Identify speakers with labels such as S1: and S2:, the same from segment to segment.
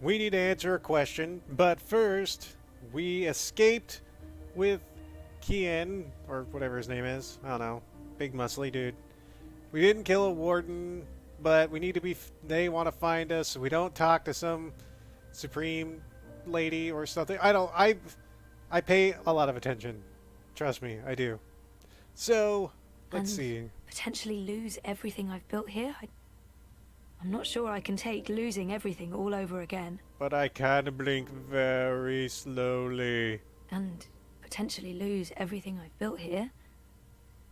S1: We need to answer a question, but first, we escaped with Kian, or whatever his name is. I don't know. Big muscly dude. We didn't kill a warden, but we need to be. They want to find us, so we don't talk to some supreme lady or something. I don't. I pay a lot of attention. Trust me, I do. So, let's
S2: And
S1: see.
S2: potentially lose everything I've built here? I'm not sure I can take losing everything all over again.
S1: But I can blink very slowly.
S2: And potentially lose everything I've built here?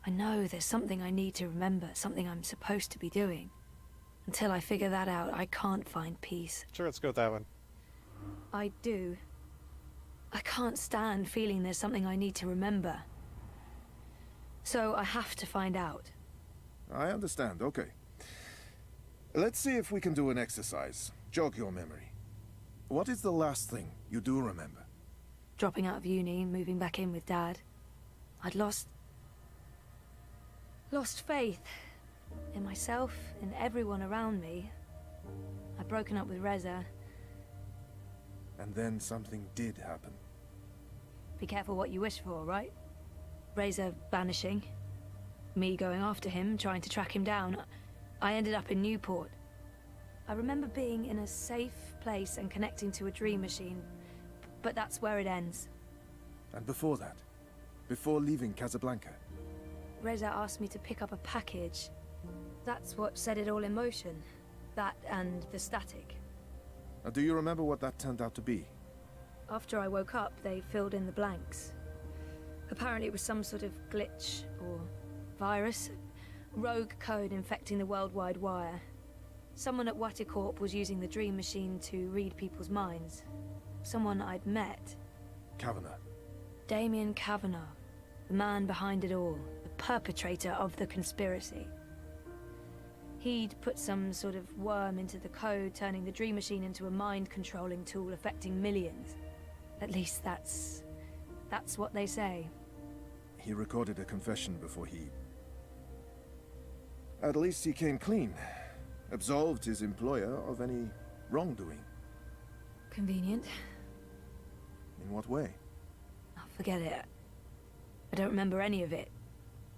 S2: I know there's something I need to remember, something I'm supposed to be doing. Until I figure that out, I can't find peace.
S1: Sure, let's go with that one.
S2: I do. I can't stand feeling there's something I need to remember. So I have to find out.
S3: I understand, okay. Let's see if we can do an exercise. Jog your memory. What is the last thing you do remember?
S2: Dropping out of uni, moving back in with Dad. I'd lost faith in myself, in everyone around me. I'd broken up with Reza.
S3: And then something did happen.
S2: Be careful what you wish for, right? Reza vanishing. Me going after him, trying to track him down. I ended up in Newport. I remember being in a safe place and connecting to a dream machine, but that's where it ends.
S3: And before that? Before leaving Casablanca?
S2: Reza asked me to pick up a package. That's what set it all in motion. That and the static.
S3: Do you remember what that turned out to be?
S2: After I woke up, they filled in the blanks. Apparently it was some sort of glitch or virus. Rogue code infecting the worldwide wire. Someone at Waticorp was using the dream machine to read people's minds. Someone I'd met.
S3: Kavanagh.
S2: Damien Kavanagh. The man behind it all. The perpetrator of the conspiracy. He'd put some sort of worm into the code, turning the dream machine into a mind-controlling tool affecting millions. At least that's what they say.
S3: He recorded a confession before he... At least he came clean. Absolved his employer of any wrongdoing.
S2: Convenient.
S3: In what way?
S2: Oh, forget it. I don't remember any of it.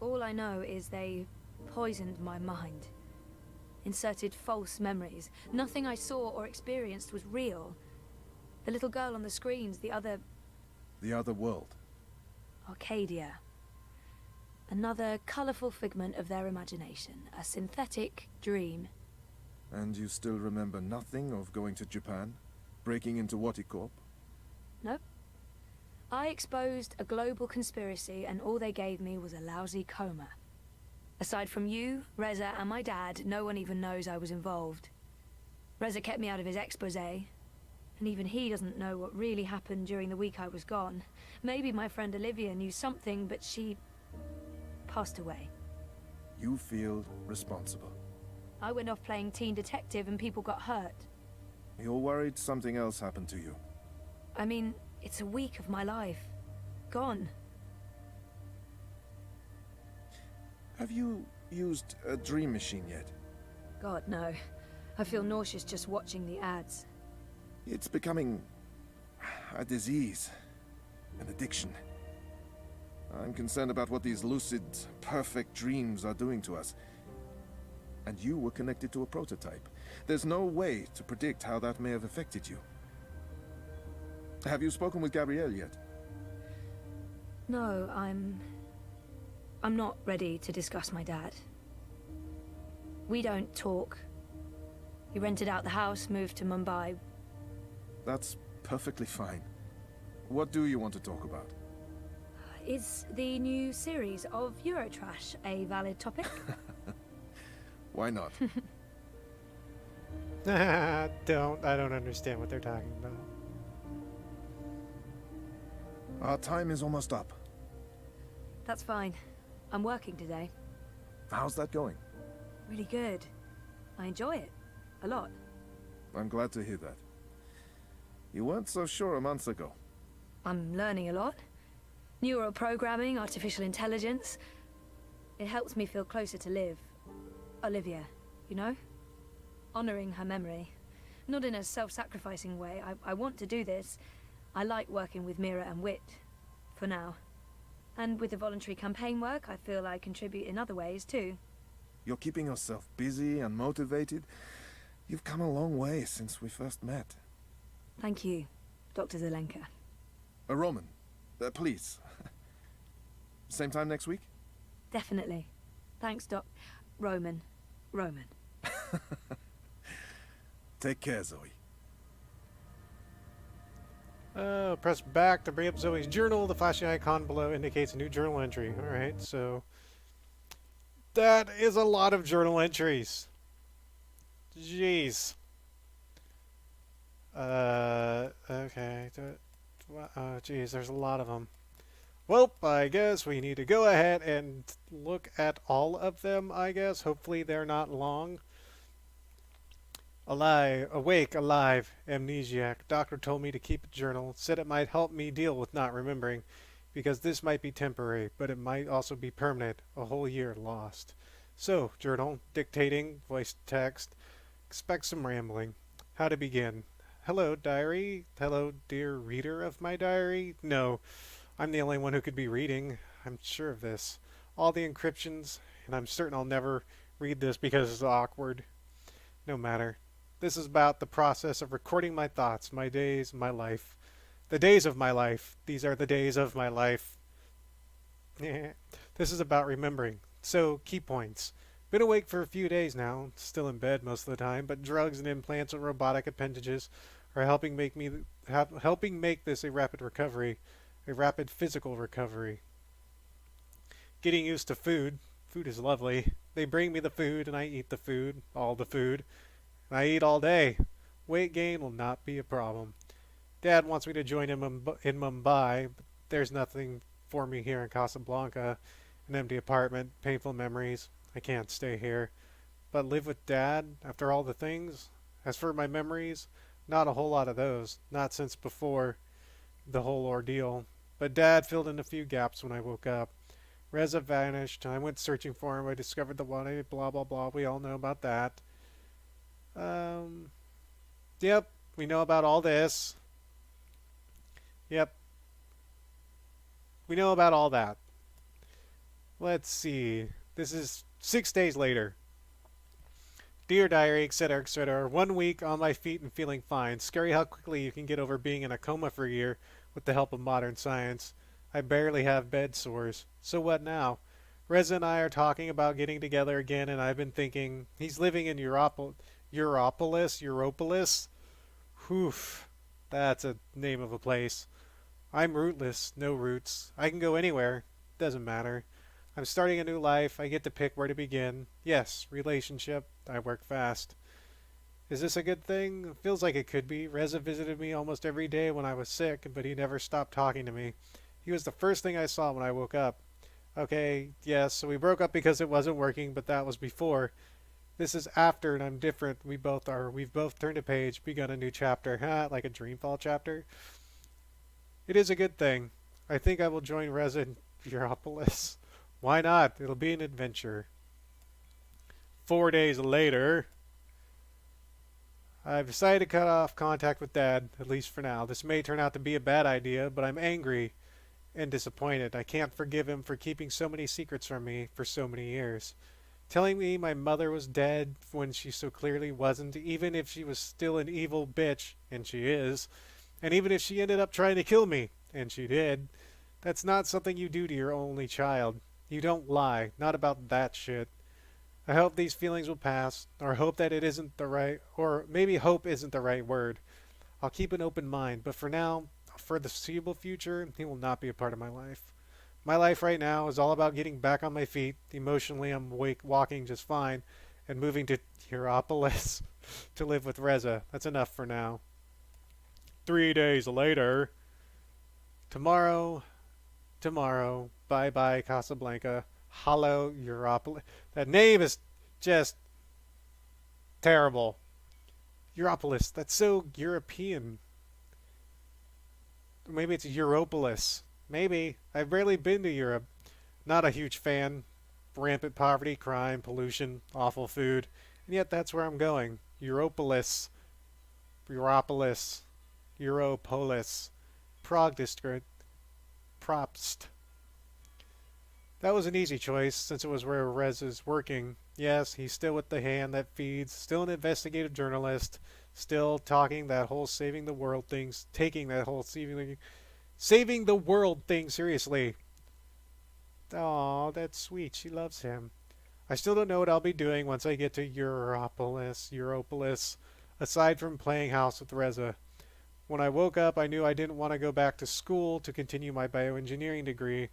S2: All I know is they poisoned my mind. Inserted false memories. Nothing I saw or experienced was real. The little girl on the screens, the other...
S3: The other world.
S2: Arcadia. Another colorful figment of their imagination. A synthetic dream.
S3: And you still remember nothing of going to Japan? Breaking into Waticorp?
S2: Nope. I exposed a global conspiracy and all they gave me was a lousy coma. Aside from you, Reza, and my dad, no one even knows I was involved. Reza kept me out of his exposé, and even he doesn't know what really happened during the week I was gone. Maybe my friend Olivia knew something, but she... passed away.
S3: You feel responsible.
S2: I went off playing teen detective and people got hurt.
S3: You're worried something else happened to you.
S2: I mean, it's a week of my life. Gone.
S3: Have you used a dream machine yet?
S2: God, no. I feel nauseous just watching the ads.
S3: It's becoming a disease, an addiction. I'm concerned about what these lucid, perfect dreams are doing to us. And you were connected to a prototype. There's no way to predict how that may have affected you. Have you spoken with Gabrielle yet?
S2: No, I'm not ready to discuss my dad. We don't talk. He rented out the house, moved to Mumbai.
S3: That's perfectly fine. What do you want to talk about?
S2: Is the new series of Eurotrash a valid topic?
S3: Why not?
S1: I don't understand what they're talking about.
S3: Our time is almost up.
S2: That's fine. I'm working today.
S3: How's that going?
S2: Really good. I enjoy it. A lot.
S3: I'm glad to hear that. You weren't so sure a month ago.
S2: I'm learning a lot. Neural programming, artificial intelligence. It helps me feel closer to Liv. Olivia, you know? Honoring her memory. Not in a self-sacrificing way. I want to do this. I like working with Mira and Wit, for now. And with the voluntary campaign work, I feel I contribute in other ways, too.
S3: You're keeping yourself busy and motivated. You've come a long way since we first met.
S2: Thank you, Dr. Zelenka.
S3: Roman, please. Same time next week?
S2: Definitely. Thanks, Roman.
S3: Take care, Zoe.
S1: Press back to bring up Zoe's journal. The flashing icon below indicates a new journal entry. Alright, so... that is a lot of journal entries. Jeez. Okay. Jeez, there's a lot of them. Well, I guess we need to go ahead and look at all of them, I guess. Hopefully they're not long. Alive, awake, alive, amnesiac. Doctor told me to keep a journal. Said it might help me deal with not remembering, because this might be temporary, but it might also be permanent. A whole year lost. So, journal, dictating, voice text. Expect some rambling. How to begin. Hello, diary. Hello, dear reader of my diary. No, I'm the only one who could be reading. I'm sure of this. All the encryptions, and I'm certain I'll never read this because it's awkward. No matter. This is about the process of recording my thoughts, my days, my life. The days of my life. These are the days of my life. This is about remembering. So, key points. Been awake for a few days now, still in bed most of the time, but drugs and implants and robotic appendages are helping make this a rapid recovery, a rapid physical recovery. Getting used to food. Food is lovely. They bring me the food and I eat the food, all the food. And I eat all day. Weight gain will not be a problem. Dad wants me to join him in Mumbai, but there's nothing for me here in Casablanca. An empty apartment, painful memories. I can't stay here. But live with Dad, after all the things? As for my memories, not a whole lot of those. Not since before the whole ordeal. But Dad filled in a few gaps when I woke up. Reza vanished. I went searching for him. I discovered the body, blah, blah, blah. We all know about that. Yep, we know about all this. Yep. We know about all that. Let's see. This is 6 days later. Dear diary, etc., etc. 1 week on my feet and feeling fine. Scary how quickly you can get over being in a coma for a year with the help of modern science. I barely have bed sores. So what now? Reza and I are talking about getting together again, and I've been thinking, he's living in Europolis? Oof. That's a name of a place. I'm rootless, no roots. I can go anywhere. Doesn't matter. I'm starting a new life. I get to pick where to begin. Yes, relationship. I work fast. Is this a good thing? Feels like it could be. Reza visited me almost every day when I was sick, but he never stopped talking to me. He was the first thing I saw when I woke up. Okay, yes, so we broke up because it wasn't working, but that was before. This is after, and I'm different. We've both turned a page, begun a new chapter. Like a Dreamfall chapter. It is a good thing. I think I will join Reza in Europolis. Why not? It'll be an adventure. 4 days later, I've decided to cut off contact with Dad, at least for now. This may turn out to be a bad idea, but I'm angry and disappointed. I can't forgive him for keeping so many secrets from me for so many years. Telling me my mother was dead when she so clearly wasn't, even if she was still an evil bitch, and she is, and even if she ended up trying to kill me, and she did. That's not something you do to your only child. You don't lie, not about that shit. I hope these feelings will pass, or hope that it isn't the right, or maybe hope isn't the right word. I'll keep an open mind, but for now, for the foreseeable future, he will not be a part of my life. My life right now is all about getting back on my feet. Emotionally, I'm walking just fine, and moving to Hierapolis to live with Reza. That's enough for now. 3 days later. Tomorrow, bye-bye Casablanca. Hello, Europolis. That name is just terrible. Europolis, that's so European. Maybe it's Europolis. Maybe. I've barely been to Europe. Not a huge fan. Rampant poverty, crime, pollution, awful food. And yet that's where I'm going. Europolis. Europolis, Prague District, Propst. That was an easy choice, since it was where Rez is working. Yes, he's still with the hand that feeds, still an investigative journalist, still talking that whole saving the world thing, taking that whole saving the world thing seriously. Aw, that's sweet. She loves him. I still don't know what I'll be doing once I get to Europolis, aside from playing house with Reza. When I woke up, I knew I didn't want to go back to school to continue my bioengineering degree.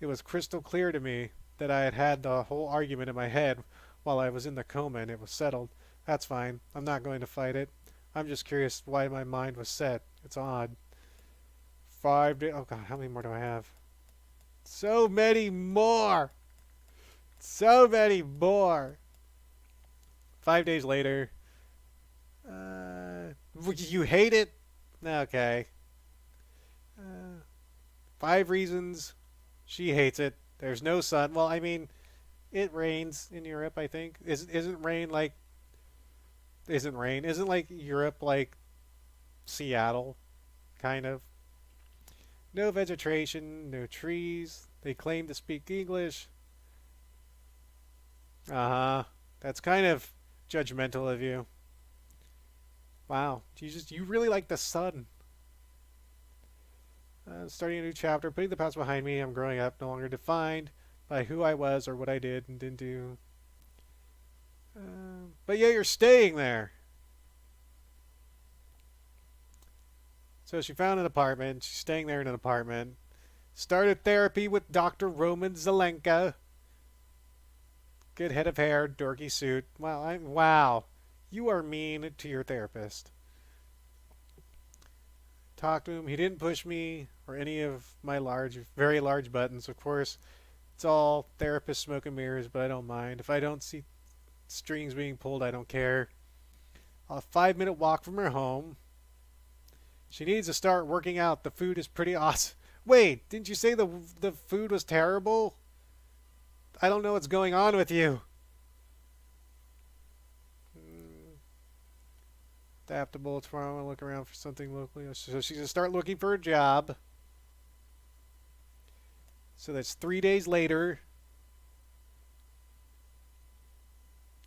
S1: It was crystal clear to me that I had had the whole argument in my head while I was in the coma and it was settled. That's fine. I'm not going to fight it. I'm just curious why my mind was set. It's odd. 5 days. Oh god, how many more do I have? So many more! So many more! 5 days later. You hate it? Okay. 5 reasons she hates it. There's no sun. Well, I mean, it rains in Europe, I think. Isn't rain like... Isn't rain? Isn't like Europe like Seattle? Kind of. No vegetation, no trees. They claim to speak English. Uh-huh. That's kind of judgmental of you. Wow. You really like the sun. Starting a new chapter, putting the past behind me. I'm growing up, no longer defined by who I was or what I did and didn't do. But yeah, you're staying there. So she found an apartment. She's staying there in an apartment. Started therapy with Dr. Roman Zelenka. Good head of hair, dorky suit. Wow. You are mean to your therapist. Talked to him. He didn't push me or any of my very large buttons. Of course, it's all therapist smoke and mirrors, but I don't mind. If I don't see strings being pulled, I don't care. A 5-minute walk from her home. She needs to start working out. The food is pretty awesome. Wait, didn't you say the food was terrible? I don't know what's going on with you. Adaptable. Tomorrow I'll look around for something locally. So she's going to start looking for a job. So that's 3 days later.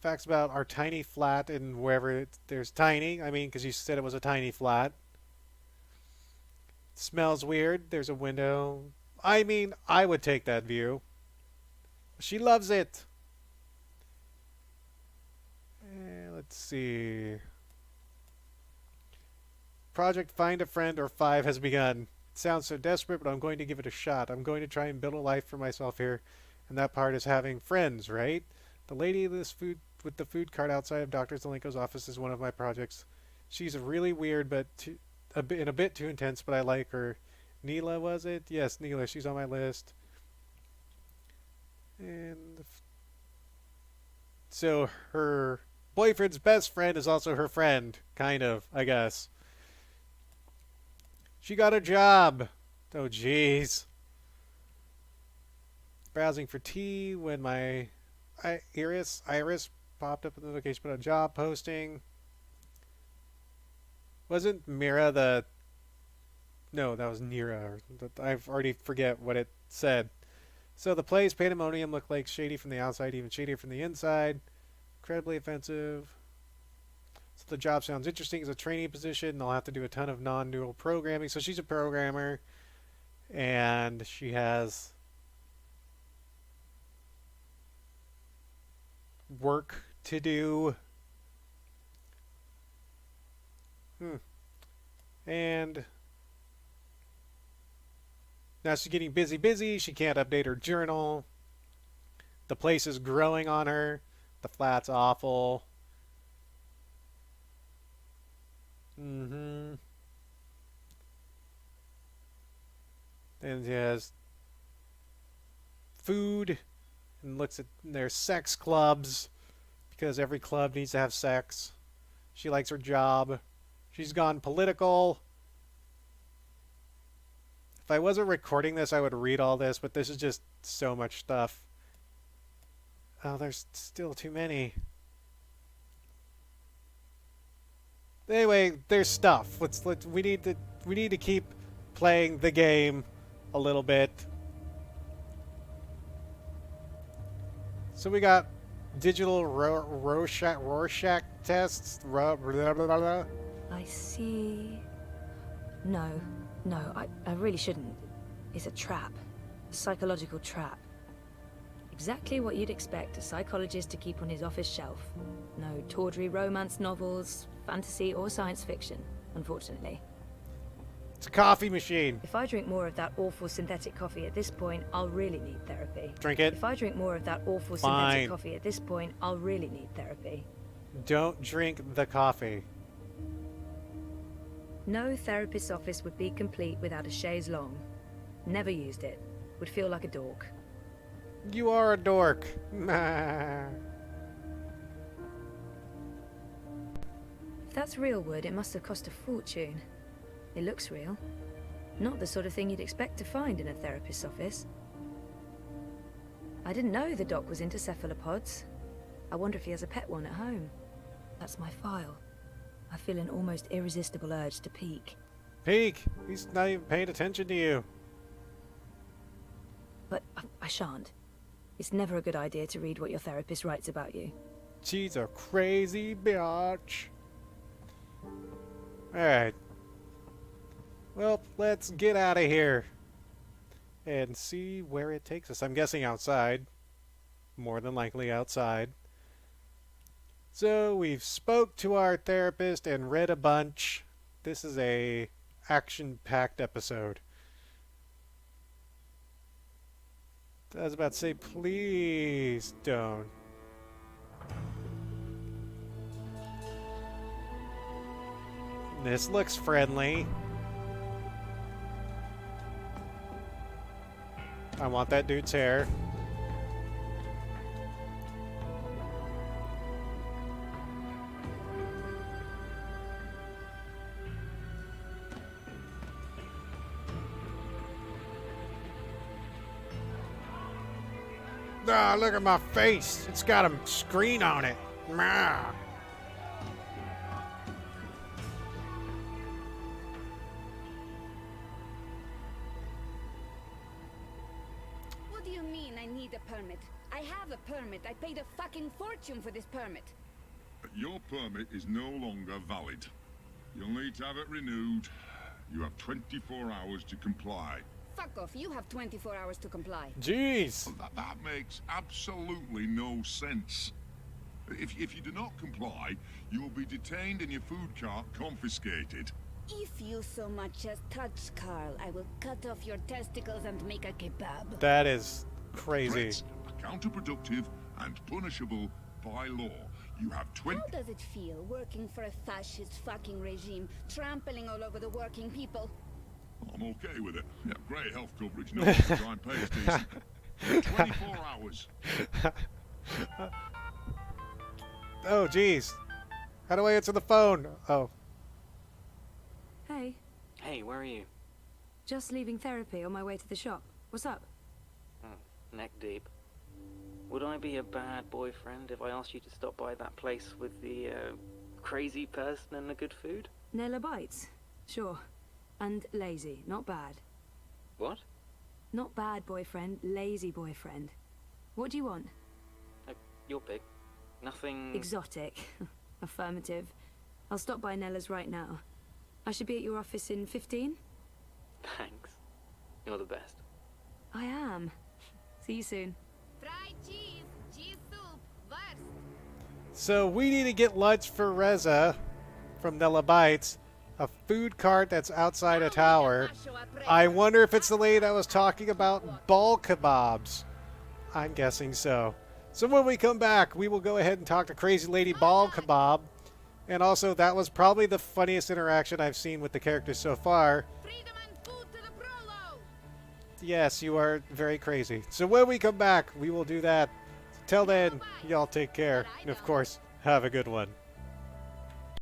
S1: Facts about our tiny flat and wherever there's tiny. I mean, because you said it was a tiny flat. Smells weird. There's a window. I mean, I would take that view. She loves it. Let's see. Project Find a Friend or 5 has begun. It sounds so desperate, but I'm going to give it a shot. I'm going to try and build a life for myself here. And that part is having friends, right? The lady with the food cart outside of Dr. Zelenko's office is one of my projects. She's really weird, but a bit too intense, but I like her. Neela, was it? Yes, Neela. She's on my list. And so her boyfriend's best friend is also her friend, kind of, I guess. She got a job. Oh, jeez. Browsing for tea when my Iris popped up in the notification about a job posting. Wasn't Mira the... No, that was Nira. I already forget what it said. So the place, Pandemonium, looked like shady from the outside, even shadier from the inside. Incredibly offensive. So the job sounds interesting as a training position. They'll have to do a ton of non-neural programming. So she's a programmer. And she has work to do. And now she's getting busy. She can't update her journal. The place is growing on her. The flat's awful. And she has food and looks at their sex clubs because every club needs to have sex. She likes her job. She's gone political. If I wasn't recording this, I would read all this, but this is just so much stuff. Oh, there's still too many. Anyway, there's stuff. We need to keep playing the game a little bit. So we got digital Rorschach tests. Blah, blah, blah, blah.
S2: I see. No, I really shouldn't. It's a trap. A psychological trap. Exactly what you'd expect a psychologist to keep on his office shelf. No tawdry romance novels, fantasy, or science fiction, unfortunately.
S1: It's a coffee machine.
S2: If I drink more of that awful synthetic coffee at this point, I'll really need therapy.
S1: Drink it.
S2: If I drink more of that awful synthetic coffee at this point, I'll really need therapy.
S1: Don't drink the coffee.
S2: No therapist's office would be complete without a chaise longue. Never used it. Would feel like a dork.
S1: You are a dork.
S2: If that's real wood, it must have cost a fortune. It looks real. Not the sort of thing you'd expect to find in a therapist's office. I didn't know the doc was into cephalopods. I wonder if he has a pet one at home. That's my file. I feel an almost irresistible urge to peek.
S1: Peek. He's not even paying attention to you.
S2: But I shan't. It's never a good idea to read what your therapist writes about you.
S1: She's a crazy bitch. Alright. Well, let's get out of here. And see where it takes us. I'm guessing outside. More than likely outside. So, we've spoke to our therapist and read a bunch. This is a action-packed episode. I was about to say, please don't. This looks friendly. I want that dude's hair. Ah, look at my face. It's got a screen on it. Mah.
S4: What do you mean I need a permit? I have a permit. I paid a fucking fortune for this permit.
S5: Your permit is no longer valid. You'll need to have it renewed. You have 24 hours to comply.
S4: Fuck off. You have 24 hours to comply.
S1: Jeez.
S5: That makes absolutely no sense. If you do not comply, you will be detained and your food cart confiscated.
S4: If you so much as touch Carl, I will cut off your testicles and make a kebab.
S1: That is crazy.
S5: Threats are counterproductive and punishable by law. You have 20...
S4: How does it feel working for a fascist fucking regime, trampling all over the working people?
S5: I'm okay with it. Yeah, great health coverage. No one can try and pay us decent. 24 hours.
S1: Oh, jeez. How do I answer the phone? Oh.
S2: Hey,
S6: Hey, where are you?
S2: just leaving therapy on my way to the shop. What's up?
S6: Neck deep. Would I be a bad boyfriend if I asked you to stop by that place with the crazy person and the good food?
S2: Nella bites? Sure. And lazy, not bad.
S6: What?
S2: Not bad boyfriend, lazy boyfriend. What do you want?
S6: Your pick. Nothing...
S2: Exotic. Affirmative. I'll stop by Nella's right now. I should be at your office in 15?
S6: Thanks. You're the best.
S2: I am. See you soon.
S4: Fried cheese, cheese soup, worst.
S1: So we need to get lunch for Reza from Nella Bites. A food cart that's outside a tower. I wonder if it's the lady that was talking about ball kebabs. I'm guessing so. So when we come back, we will go ahead and talk to Crazy Lady Ball Kebab. And also, that was probably the funniest interaction I've seen with the characters so far.
S4: Freedom and food to the prolo.
S1: Yes, you are very crazy. So when we come back, we will do that. Till then, y'all take care. And of course, have a good one.